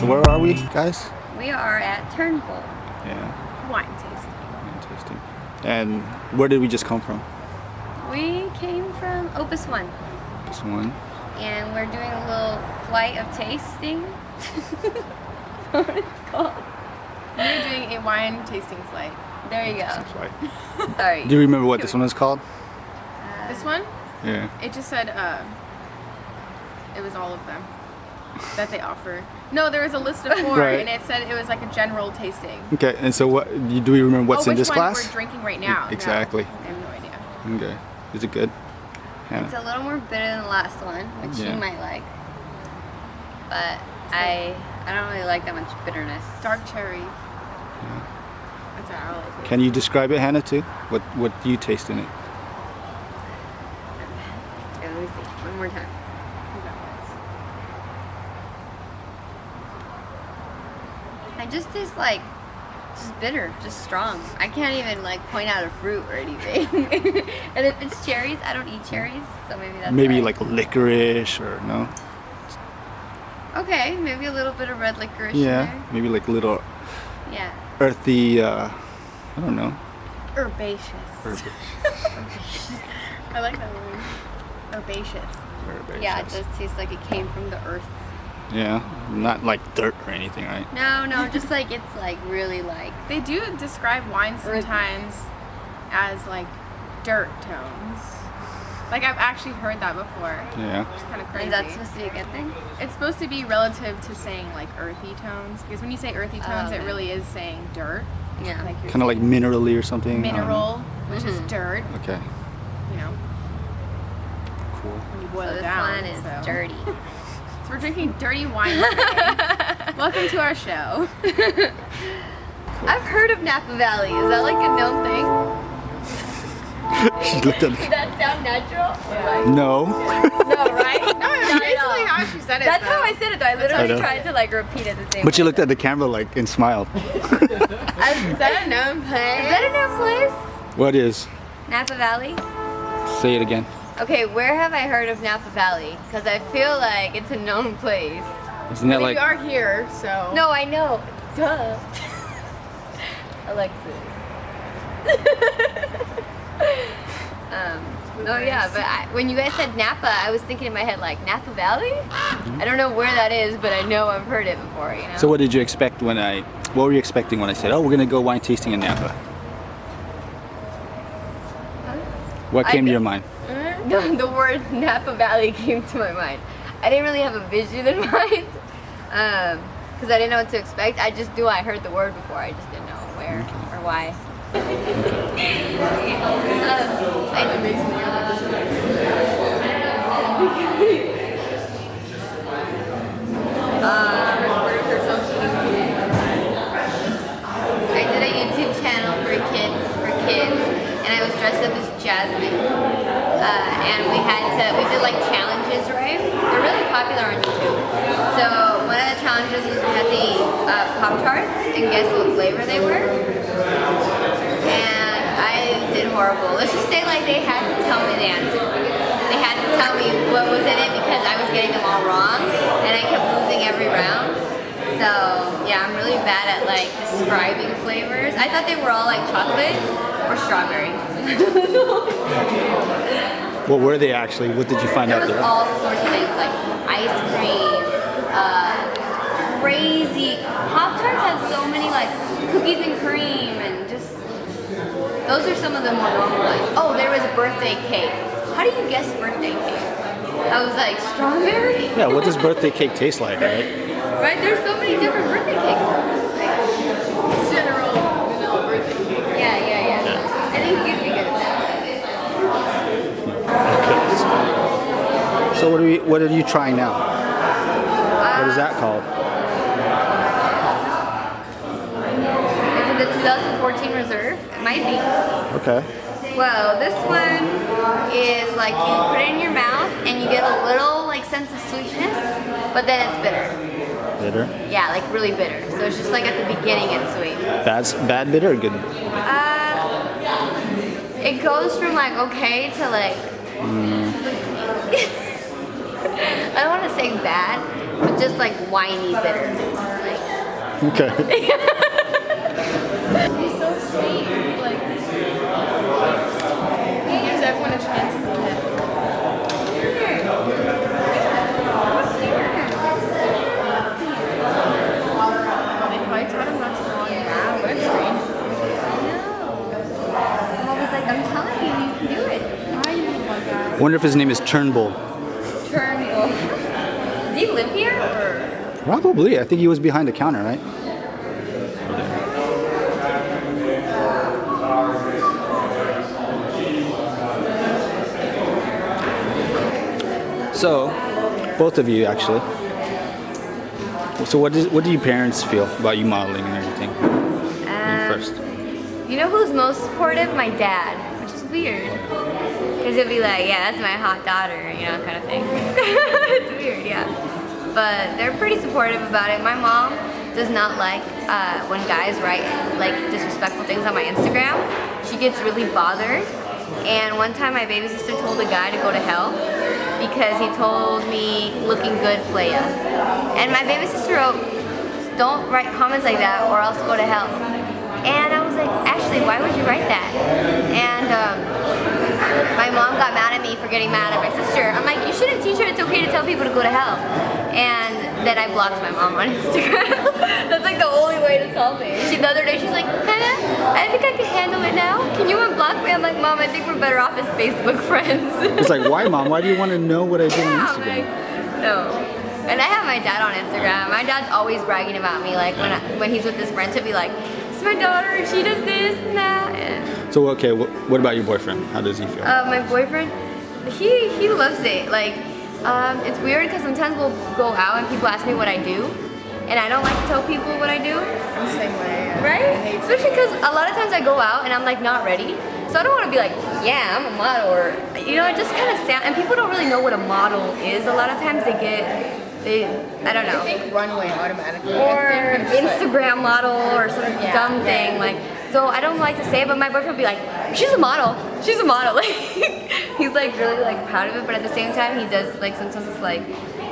Where are we, guys? We are at Turnbull. Yeah. Wine tasting. Wine tasting. And where did we just come from? We came from Opus One. This one. And we're doing a little flight of tasting. What it's called? We're doing a wine tasting flight. There you go. Flight. Sorry. Do you remember what this one is called? This one? Yeah. It just said, it was all of them that they offer. No, there was a list of 4, Right. and it said it was like a general tasting. Okay, and so what? Do we remember what's in this which glass? one we're drinking right now? Exactly. No, I have no idea. Okay. Is it good? Hannah? It's a little more bitter than the last one, which Yeah. you might like. But I don't really like that much bitterness. Dark cherry. Yeah. That's how I like it. Can you describe it, Hannah, too? What do you taste in it? Okay, let me see. One more time. I just taste like just bitter, just strong. I can't even like point out a fruit or anything. And if it's cherries, I don't eat cherries, so maybe that's Maybe why. like licorice or no? Okay, maybe a little bit of red licorice in Yeah. there. Maybe like little Yeah. earthy. I don't know. Herbaceous. I like that word. Herbaceous. Herbaceous. Yeah, it does taste like it came from the earth. Yeah, not like dirt or anything, right? No, just like it's like really like They do describe wine Earthy. sometimes as like dirt tones. Like I've actually heard that before. Yeah. Which is kind of crazy. is that supposed to be a good thing? It's supposed to be relative to saying like earthy tones, because when you say earthy tones, okay. it really is saying dirt. Yeah. Like you're Kind of like saying minerally or something. I don't know. mineral, which is Mhm. dirt. Okay. You know, Cool. when you boil So it this down. one is so. dirty. So we're drinking dirty wine today. Welcome to our show. I've heard of Napa Valley. Is that like a known thing? She looked at. Did that sound natural? No. No, right? No, it's basically how she said it. That's though. how I said it though. I I literally know. tried to like repeat it the same But she way. looked at the camera like and smiled. Is that a known place? Is that a known place? What is? Napa Valley? Say it again. Okay, where have I heard of Napa Valley? Because I feel like it's a known place. Isn't that I mean, like? we are here, so. No, I know. Duh. Alexis. No, yeah, but when you guys said Napa, I was thinking in my head like Napa Valley. I don't know where that is, but I know I've heard it before. You know. So what did you expect when I? What were you expecting when I said, "Oh, we're gonna go wine tasting in Napa"? What came to your mind? The word Napa Valley came to my mind. I didn't really have a vision in mind because I didn't know what to expect. I just knew I heard the word before. I just didn't know where or why. I did a YouTube channel for kids, and I was dressed up as Jasmine. And we did like challenges, right? They're really popular on YouTube. So one of the challenges was we had to eat Pop-Tarts and guess what flavor they were. And I did horrible. Let's just say like they had to tell me the answer. They had to tell me what was in it because I was getting them all wrong, and I kept losing every round. So yeah, I'm really bad at like describing flavors. I thought they were all like chocolate or strawberry. What were they actually? What did you find There out was there? all sorts of things like ice cream, crazy. Pop-Tarts had so many like cookies and cream and just, those are some of the more normal ones. Oh, there was a birthday cake. How do you guess birthday cake? I was like, strawberry? Yeah. What does birthday cake taste like, right? Right, there's so many different birthday cakes. General vanilla birthday cake. Yeah. I think you'd be good at that. Okay. So what are you trying now? What is that called? Is it the 2014 Reserve? It might be. Okay. Well, this one is like you put it in your mouth and you get a little like sense of sweetness, but then it's bitter. Bitter. Yeah, like really bitter. So it's just like at the beginning it's sweet. Bad bitter or good? It goes from like okay to like I don't want to say bad, but just like whiny bitter. Okay. He's so sweet. Like, he gives everyone a chance to do it. They probably taught him not to go on that. What a treat. I'm always like, I'm telling you, you can do it. I know my God. I wonder if his name is Turnbull. Turnbull. Does he live here? Or? Probably. I think he was behind the counter, right? So, both of you actually. So what do your parents feel about you modeling and everything? First. You know who's most supportive? My dad, which is weird. Because he'll be like, yeah, that's my hot daughter, you know, kind of thing. It's weird, yeah. But they're pretty supportive about it. My mom does not like when guys write like disrespectful things on my Instagram. She gets really bothered. And one time my baby sister told a guy to go to hell because he told me looking good playa. And my baby sister wrote, don't write comments like that or else go to hell. And I was like, Ashley, why would you write that? And my mom got mad at me for getting mad at my sister. I'm like, you shouldn't teach her it's okay to tell people to go to hell. And then I blocked my mom on Instagram. That's like the only way to solve it. The other day she's like, Hannah, I think I can handle it now. Can you unblock me? I'm like, Mom, I think we're better off as Facebook friends. It's like, why, Mom? Why do you want to know what I did on Yeah, Instagram? I'm like, no. And I have my dad on Instagram. My dad's always bragging about me. Like when he's with his friends, he'll be like, it's my daughter, she does this and that. And So, okay, what about your boyfriend? How does he feel? my boyfriend, he loves it. Like, it's weird because sometimes we'll go out and people ask me what I do. And I don't like to tell people what I do. I'm the same way. Right? Especially because a lot of times I go out and I'm like not ready. So I don't want to be like, yeah, I'm a model, or, you know, it just kind of sounds, and people don't really know what a model is. A lot of times I don't know. I think runway automatically. Or I think Instagram model or some Yeah. dumb thing. Like, so I don't like to say it, but my boyfriend will be like, she's a model. She's a model. Like, he's like really like proud of it, but at the same time he does like sometimes it's like,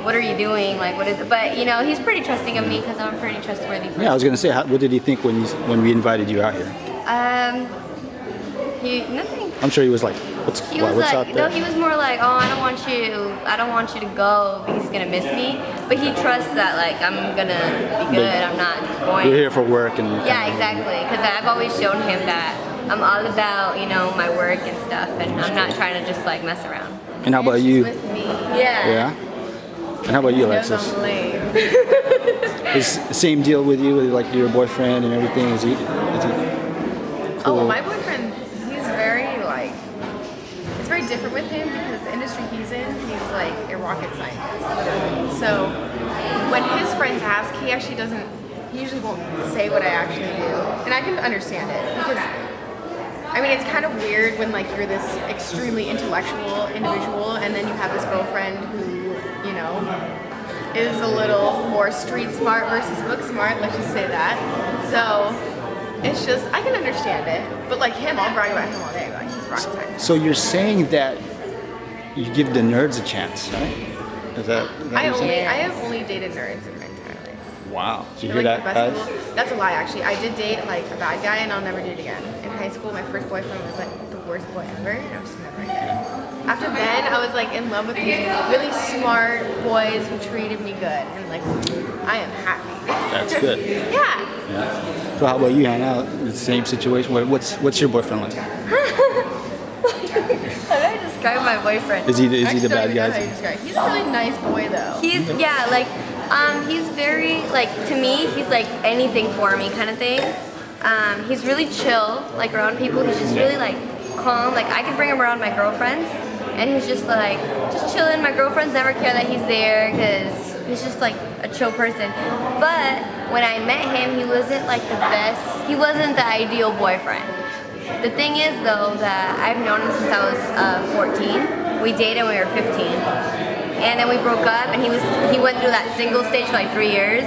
what are you doing? Like, what is it? But you know, he's pretty trusting of me because I'm a pretty trustworthy person. Yeah, I was gonna say, what did he think when we invited you out here? Nothing. I'm sure he was like, what's He was out like, there? no, he was more like, oh, I don't want you to go because he's gonna miss me. But he trusts that like I'm gonna be good. I'm not going. You're here for work and. Yeah, exactly. Because I've always shown him that I'm all about, you know, my work and stuff, and I'm not trying to just like mess around. And how about she's you? with me. Yeah. Yeah. And how about you, Knows Alexis? I'm lame. Is the same deal with you, with like your boyfriend and everything? Is he Oh, cool? well, my boyfriend, he's very like, it's very different with him because the industry he's in, he's like a rocket scientist, literally. So when his friends ask, he actually doesn't, he usually won't say what I actually do. And I can understand it because, I mean, it's kind of weird when like you're this extremely intellectual individual and then you have this girlfriend who, you know, is a little more street smart versus book smart, let's just say that. So it's just, I can understand it, but like him, I'll brag about him all day, like he's rocket scientist. So you're saying that you give the nerds a chance, right? Is that what you're saying? I have only dated nerds in my entire life. Wow. Did you They're, hear like, that, the best guys? people. That's a lie, actually. I did date like a bad guy, and I'll never do it again. In high school, my first boyfriend was like the worst boy ever, and I was just never again. After then, I was like in love with these really smart boys who treated me good, and like I am happy. That's good. Yeah. Yeah. So how about you, Hannah? The same situation. What's your boyfriend like? How do I describe my boyfriend? Is he the I bad don't even know guy? how you describe it. He's a really nice boy, though. He's yeah, like he's very like to me. He's like anything for me kind of thing. He's really chill, like around people. He's just really like calm. Like I can bring him around my girlfriends, and he's just like just chilling. My girlfriends never care that he's there because he's just like a chill person. But when I met him, he wasn't like the best. He wasn't the ideal boyfriend. The thing is though that I've known him since I was 14. We dated when we were 15. And then we broke up and he went through that single stage for like 3 years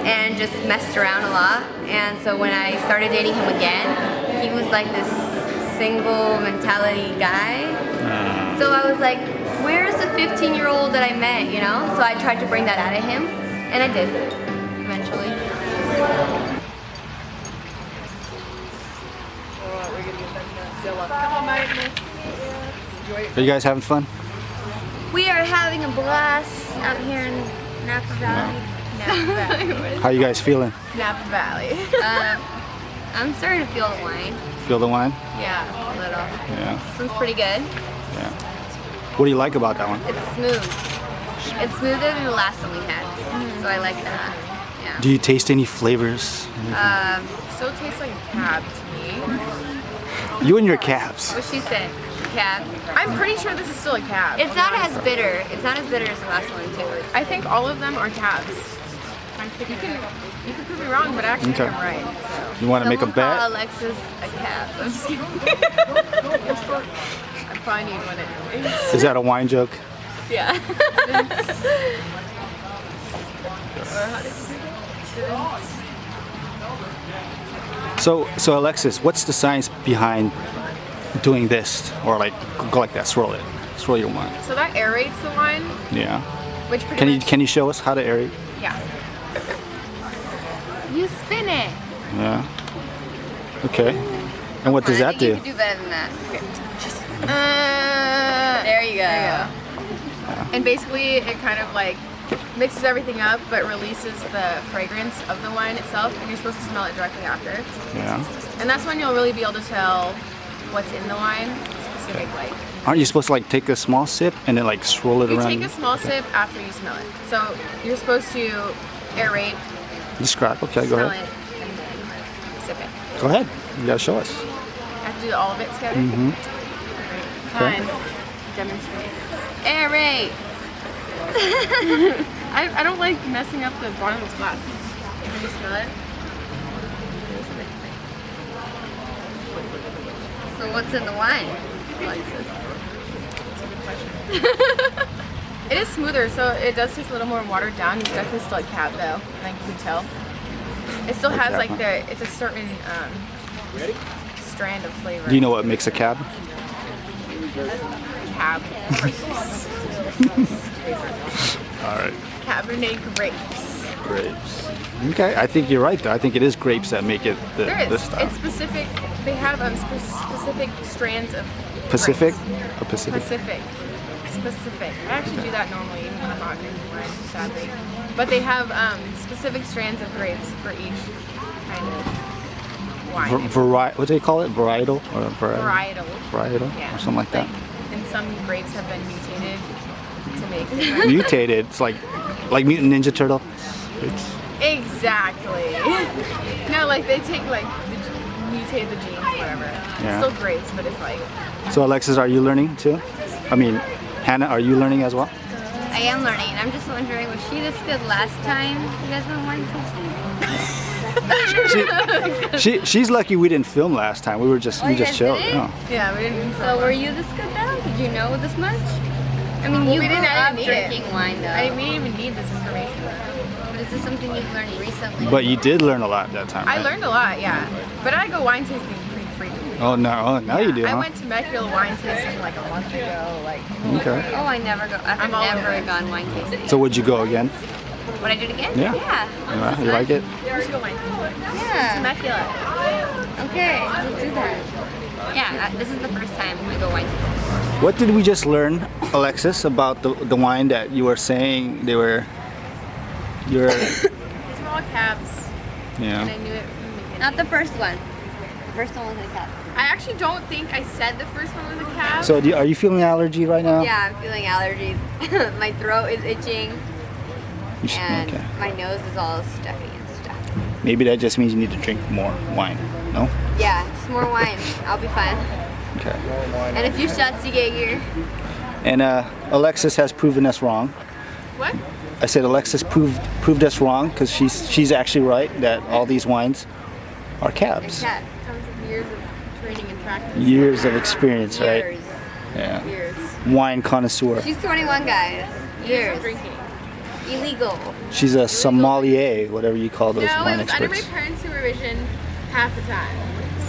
and just messed around a lot. And so when I started dating him again, he was like this single mentality guy. So I was like, where's the 15-year-old that I met, you know? So I tried to bring that out of him, and I did, eventually. Are you guys having fun? We are having a blast out here in Napa Valley. Napa Valley. How you guys feeling? Napa Valley. I'm starting to feel the wine Feel the wine? a little. Yeah. This one's pretty good. Yeah. What do you like about that one? It's smooth. It's smoother than the last one we had, so I like that. Yeah. Do you taste any flavors? Still tastes like a cab to me. You and your cabs. What she said? Cab. I'm pretty sure this is still a cab. It's not as bitter. It's not as bitter as the last one too. I think all of them are cabs. You can prove me wrong, but actually Okay. I'm right. You want to make a Someone call bet? Alexis a cab. I'm just kidding. I probably need one anyways. Is that a wine joke? Yeah. So Alexis, what's the science behind doing this, or like go like that, swirl your wine? So that aerates the wine, Yeah. which pretty much, Can you show us how to aerate? yeah. You spin it. Yeah. Okay. And what does I that think you do? could do better than that. There you go. And basically it kind of like mixes everything up but releases the fragrance of the wine itself, and you're supposed to smell it directly after. Yeah. And that's when you'll really be able to tell what's in the wine, specific like. Aren't you supposed to like take a small sip and then like swirl it You around? take a small sip after you smell it. So you're supposed to aerate, Describe. Okay, go smell ahead. it, and then sip it. Go ahead. You gotta show us. I have to do all of it together. Mm-hmm. Fine. Demonstrate. Aerate. I don't like messing up the bottom of this glass. Can you smell it? So what's in the wine, Alexis? It is smoother, so it does taste a little more watered down. It's definitely still a cab though, I think you can tell. It still has like it's a certain strand of flavor. Do you know what makes a cab? Cab. All right. Cabernet grapes. Grapes. Okay, I think you're right though. I think it is grapes that make it There is. this style. It's specific. They have specific strands of Pacific? grapes. A Pacific? Specific. I actually do that normally even when I'm not drinking wine, sadly. But they have specific strands of grapes for each kind of wine. What do they call it? Varietal or Varietal. Varietal Yeah. or something like that. And some grapes have been mutated to make Mutated. It's like Mutant Ninja Turtle. Grapes. Exactly. No, like they take like mutate the genes, whatever. Yeah. It's still grapes, but it's like So Alexis, are you learning too? I mean, Hannah, are you learning as well? I am learning. I'm just wondering, was she this good last time you guys went wine tasting? She's lucky we didn't film last time. We you just guys chilled. didn't? Oh. yeah, we didn't. So were you this good though? Did you know this much? I mean, Well, you we grew didn't- I up didn't need it. drinking wine though. We didn't even need this information. But is this something you've learned recently? But you did learn a lot that time. I right? learned a lot, yeah. But I go wine tasting pretty frequently. Oh no! Oh, now you do, I huh? went to Medfield wine tasting like a month ago. Like, Okay. Oh, I never go. I've I'm all over never it. gone wine tasting. So would you go again? Would I do it again? Yeah. Yeah. Yeah, you like it? we should go wine tasting. Yeah. Temecula. Okay, let's do that. Yeah, this is the first time we go wine tasting. What did we just learn, Alexis, about the wine that you were saying they were? These were all cabs, and Yeah. I knew it from the beginning. Not the first one. The first one was a cat. I actually don't think I said the first one was a cab. So are you feeling allergy right now? Yeah, I'm feeling allergies. My throat is itching, You should- and okay. my nose is all stuffy and stuff. Maybe that just means you need to drink more wine. No? Yeah, just more wine. I'll be fine. Okay. And a few shots to get here. And Alexis has proven us wrong. What? I said Alexis proved us wrong because she's actually right that all these wines are cabs. Cat. Comes with years of training and practice. Years of experience, right? Years. Yeah. Years. Wine connoisseur. She's 21, guys. Years Years. of drinking. Illegal. She's a sommelier, whatever you call those No, wine it was under my experts. parents' supervision half the time.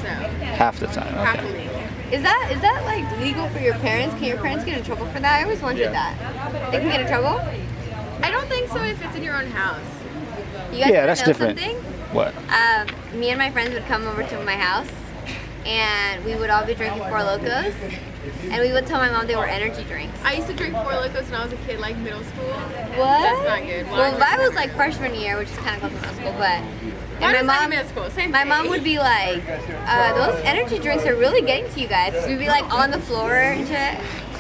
So Half the time. half Okay. illegal. Is that like legal for your parents? Can your parents get in trouble for that? I always wondered that. They can get in trouble? I don't think so if it's in your own house. You guys Yeah, wanna that's know different. Something? What? Me and my friends would come over to my house, and we would all be drinking Four Locos, and we would tell my mom they were energy drinks. I used to drink Four Locos when I was a kid, like middle school. What? That's not good. Well, mine was like freshman year, which is kind of close to middle school, but. And Mine was like middle school, same my thing. mom would be like, those energy drinks are really getting to you guys. We'd be like on the floor and shit.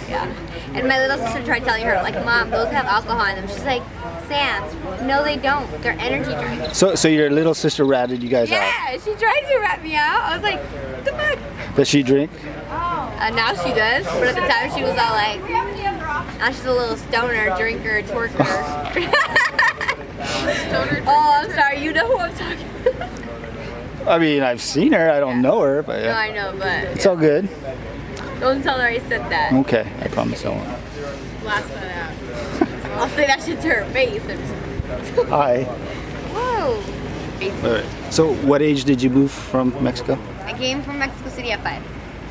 Yeah. And my little sister tried telling her, like, Mom, those have alcohol in them. She's like, Sam, no they don't. They're energy drinks. So your little sister ratted you guys out? Yeah, she tried to rat me out. I was like, what the fuck? Does she drink? Now she does, but at the time she was all like, now she's a little stoner, drinker, twerker. Stoner Oh, I'm sorry, you know who I'm talking about. I mean, I've seen her. I don't know her, but No, I know, but it's all good. don't tell her I said that. Okay, I promise I won't. Blast that out. I'll say that shit to her face. Hi. Whoa. All right. So, what age did you move from Mexico? I came from Mexico City at 5.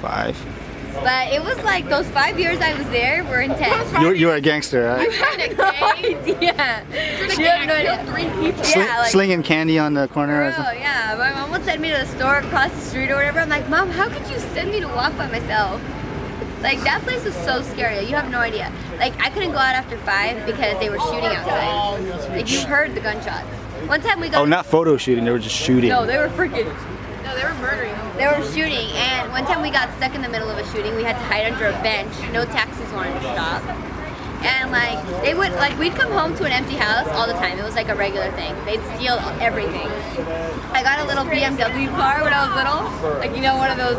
5. But it was like those 5 years I was there were intense. You were a gangster, right? Yeah. She had no idea. 3 people. Yeah, like, Slinging candy on the corner. or bro, something? yeah. My mom would send me to the store across the street or whatever. I'm like, Mom, how could you send me to walk by myself? Like, that place was so scary. You have no idea. Like, I couldn't go out after 5 because they were shooting outside. Like, you heard the gunshots. One time we got... Oh, not photo shooting. They were just shooting. No, they were freaking... No, they were murdering them. They were shooting, and one time we got stuck in the middle of a shooting. We had to hide under a bench. No taxis wanted to stop. And like, they would, like, we'd come home to an empty house all the time. It was like a regular thing. They'd steal everything. I got a little BMW car when I was little. Like, you know, one of those,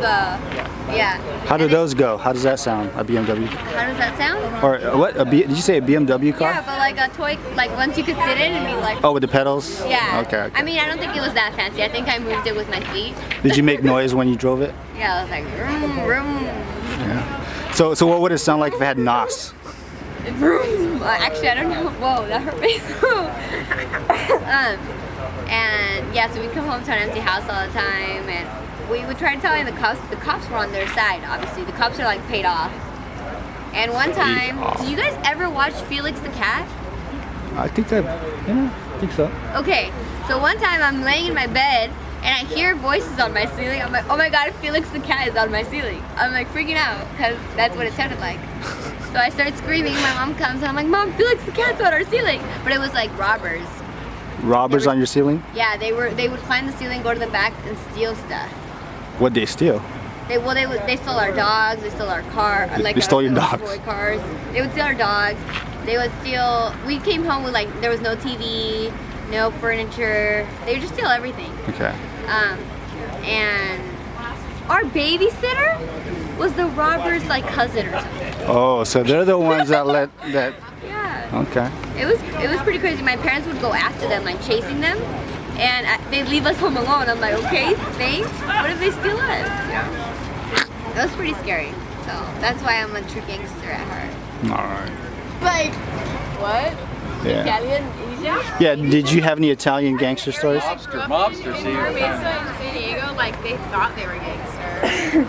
yeah. How do those go? How does that sound? A BMW? How does that sound? Or what? Did you say a BMW car? Yeah, but like a toy, like once you could sit in and be like, Oh, with the pedals? yeah. Okay. I mean, I don't think it was that fancy. I think I moved it with my feet. Did you make noise when you drove it? Yeah, I was like, vroom, vroom. Yeah. So what would it sound like if it had NOS? Vroom. Actually, I don't know. Whoa, that hurt me. And yeah, so we'd come home to an empty house all the time, and we would try to tell the cops. The cops were on their side, obviously. The cops are like paid off. And one time, did you guys ever watch Felix the Cat? I think I think so. Okay, so one time I'm laying in my bed and I hear voices on my ceiling. I'm like, oh my god, Felix the Cat is on my ceiling. I'm like freaking out because that's what it sounded like. So I start screaming, my mom comes and I'm like, Mom, Felix the Cat's on our ceiling. But it was like robbers. Robbers on your ceiling? Yeah, they would climb the ceiling, go to the back and steal stuff. What'd they steal? They stole our dogs, they stole our car, like They stole your our dogs? toy cars. They would steal our dogs. They would steal, we came home with like, there was no TV, no furniture. They would just steal everything. Okay. And our babysitter was the robber's like cousin or something. Oh, so they're the ones that let that. Yeah. Okay. It was pretty crazy. My parents would go after them, like chasing them, and they'd leave us home alone. I'm like, okay, thanks. What if they steal us? Yeah. It was pretty scary. So that's why I'm a true gangster at heart. All right. Like, what? Yeah. Italian, Asian? Yeah. Did you have any Italian gangster stories? Mobsters In Mar Mesa and San Diego, like, they thought they were gangsters.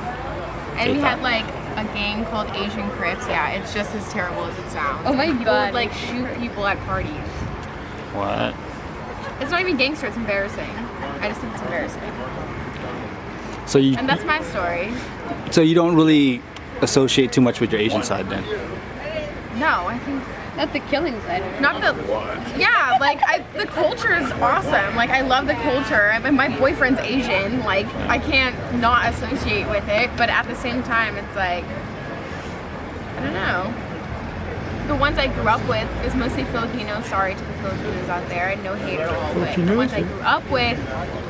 And we had, like, a gang called Asian Crips. Yeah, it's just as terrible as it sounds. Oh my People God. would, like, shoot people at parties. What? It's not even gangster, it's embarrassing. I just think it's embarrassing. So you And that's my story. don't really associate too much with your Asian side then? No, I think Not the killing side. not the. Yeah, like the culture is awesome. Like I love the culture. I mean, my boyfriend's Asian. Like I can't not associate with it. But at the same time, it's like I don't know. The ones I grew up with is mostly Filipino. Sorry to the Filipinos out there, and no hate at all. But the ones I grew up with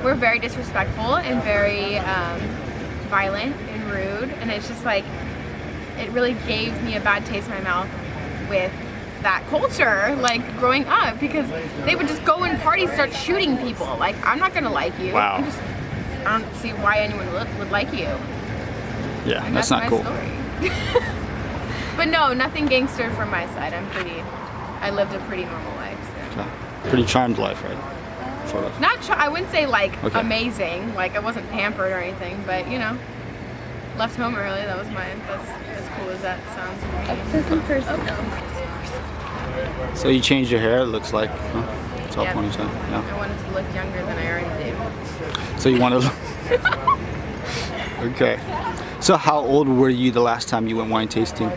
were very disrespectful and very violent and rude. And it's just like it really gave me a bad taste in my mouth with that culture, like growing up, because they would just go in parties, start shooting people. Like, I'm not gonna like you. Wow. I don't see why anyone would like you. Yeah, And that's not my cool. story. But no, nothing gangster from my side. I lived a pretty normal life. So. Okay. Pretty charmed life, right? Sort of. I wouldn't say like Okay. amazing. Like I wasn't pampered or anything, but you know, left home early. That was that's as cool as that sounds for me. Doesn't person. So you changed your hair, it looks like. Huh? It's all Yeah. ponytail. Yeah. I wanted to look younger than I already do. So you want to Okay. So how old were you the last time you went wine tasting?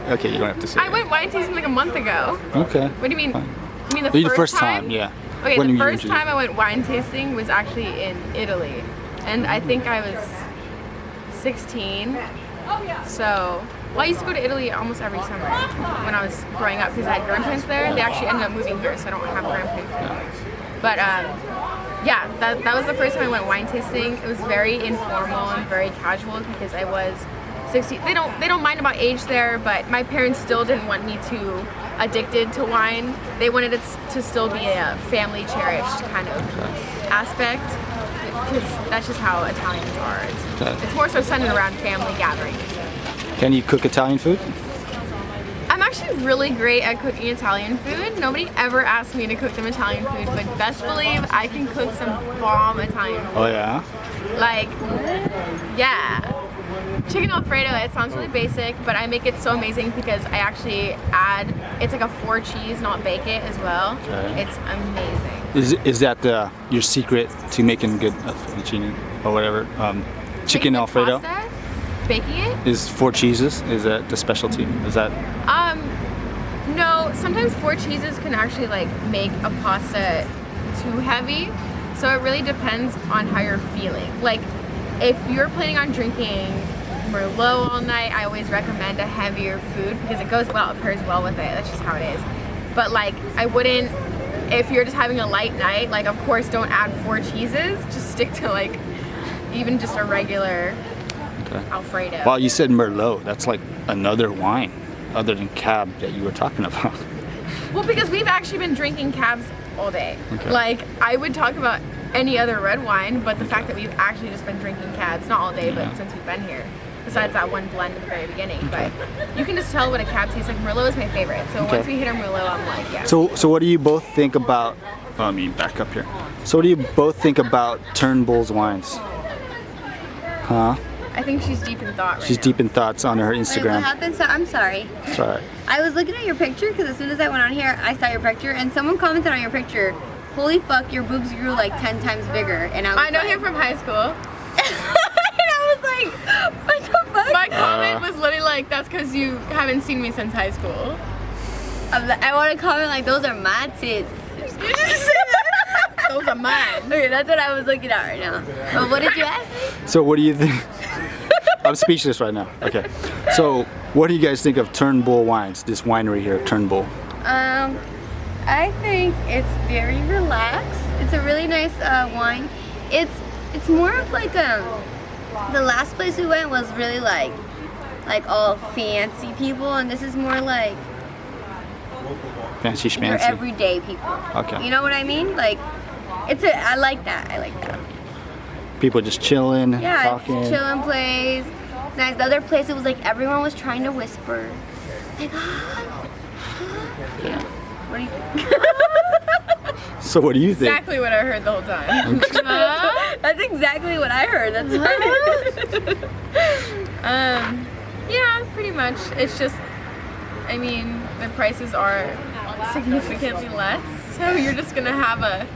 Okay, you don't have to say. I went wine tasting like a month ago. Okay. What do you mean? Fine. You mean The first time, yeah. Okay, When the you first usually- time I went wine tasting was actually in Italy, and I think I was 16. So, well, I used to go to Italy almost every summer when I was growing up because I had grandparents there. They actually ended up moving here, so I don't have grandparents there. But yeah, that was the first time I went wine tasting. It was very informal and very casual because I was 16. They don't mind about age there, but my parents still didn't want me too addicted to wine. They wanted it to still be a family cherished kind of aspect because that's just how Italians are. It's more so centered around family gatherings. Can you cook Italian food? I'm actually really great at cooking Italian food. Nobody ever asked me to cook them Italian food, but best believe I can cook some bomb Italian food. Oh yeah. Like, yeah. Chicken Alfredo, it sounds really basic, but I make it so amazing because I actually add, it's like a 4 cheese, not bake it as well. Okay. It's amazing. Is that your secret to making good fettuccine or whatever? Chicken Making the Alfredo pasta, baking it? is 4 cheeses. Is that the specialty? Is that? No, sometimes 4 cheeses can actually like make a pasta too heavy. So it really depends on how you're feeling. Like if you're planning on drinking Merlot all night, I always recommend a heavier food because it goes well, it pairs well with it. That's just how it is. But like I wouldn't, if you're just having a light night, like of course don't add 4 cheeses. Just stick to like even just a regular Alfredo. Well, you said Merlot. That's like another wine other than Cab that you were talking about. Well, because we've actually been drinking Cabs all day. Okay. Like, I would talk about any other red wine, but the fact that we've actually just been drinking Cabs, not all day, but since we've been here, besides that one blend at the very beginning. But you can just tell what a Cab tastes like. Merlot is my favorite. So once we hit a Merlot, I'm like, yeah. So what do you both think about, let me back up here. So what do you both think about Turnbull's wines? Huh? I think she's deep in thought right She's now. deep in thoughts on her Wait, what Instagram. happened? So I'm sorry. It's all right. I was looking at your picture because as soon as I went on here, I saw your picture and someone commented on your picture, holy fuck, your boobs grew like 10 times bigger. And I was I know like, him from high school. and I was like, what the fuck? My comment was literally like, that's because you haven't seen me since high school. I want to comment like, those are my tits. Those are mine. Okay, that's what I was looking at right now. But what did you ask me? So what do you think? I'm speechless right now. Okay. So what do you guys think of Turnbull wines? This winery here, Turnbull. I think it's very relaxed. It's a really nice wine. It's more of like the last place we went was really like all fancy people, and this is more like Fancy your schmancy. everyday people. Okay. You know what I mean? Like I like that. I like that. People just chilling, Yeah, talking. it's a chilling place. It's nice. The other place, it was like everyone was trying to whisper. Like, yeah. What do you think? So what do you think? Exactly what I heard the whole time. That's exactly what I heard. That's right. Yeah, pretty much. It's just, I mean, the prices are significantly less, so you're just gonna have a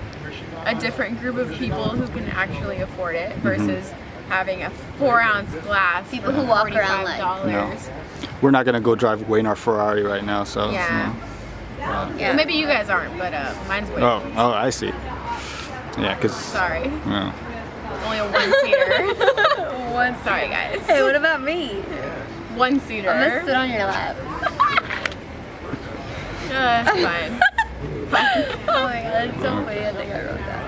different group of people who can actually afford it versus having a 4-ounce glass. People for who walk around like- $45. No. We're not gonna go drive away in our Ferrari right now, so. Yeah. Yeah. Well, maybe you guys aren't, but mine's way. Oh, I see. Yeah, cause. Sorry, Yeah. only a 1-seater. Sorry, guys. Hey, what about me? 1-seater. I'm gonna sit on your lap. Fine. Oh my god, that's so funny. I think I wrote that.